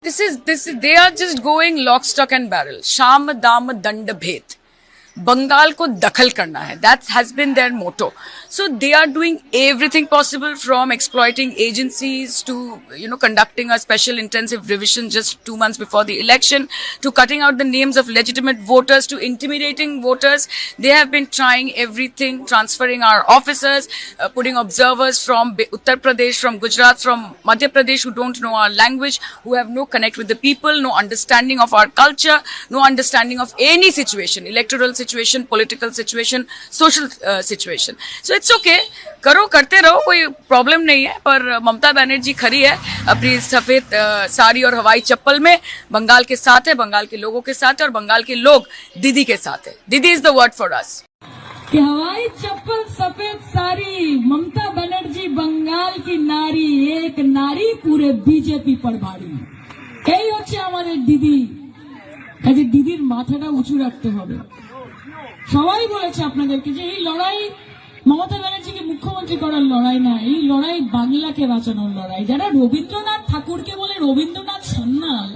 this is they are just going lock, stock and barrel. Sham dam dand bhet. Bengal को दखल करना है. That has been their motto. So they are doing everything possible, from exploiting agencies to, conducting a special intensive revision just 2 months before the election, to cutting out the names of legitimate voters, to intimidating voters. They have been trying everything, transferring our officers, putting observers from Uttar Pradesh, from Gujarat, from Madhya Pradesh who don't know our language, who have no connect with the people, no understanding of our culture, no understanding of any situation, electoral situation, political situation, social situation. So it's okay, करो, करते रहो, कोई problem नहीं है. पर ममता बनर्जी खड़ी है अपनी सफेद साड़ी और हवाई चप्पल में, बंगाल के साथ है, बंगाल के लोगों के साथ है, और बंगाल के लोग दीदी के साथ है. दीदी is the word for us. कि हवाई चप्पल सफेद साड़ी, ममता बनर्जी बंगाल की नारी, एक नारी पूरे बीजेपी पर भारी. এই হচ্ছে আমাদের দিদি. কাজে দিদির মাথাটা উঁচু রাখতে হবে. সবাই বলেছে আপনাদেরকে যে এই লড়াই মমতা ব্যানার্জিকে মুখ্যমন্ত্রী করার লড়াই না, এই লড়াই বাংলাকে বাঁচানোর লড়াই. যারা রবীন্দ্রনাথ ঠাকুরকে বলে রবীন্দ্রনাথ সান্যাল,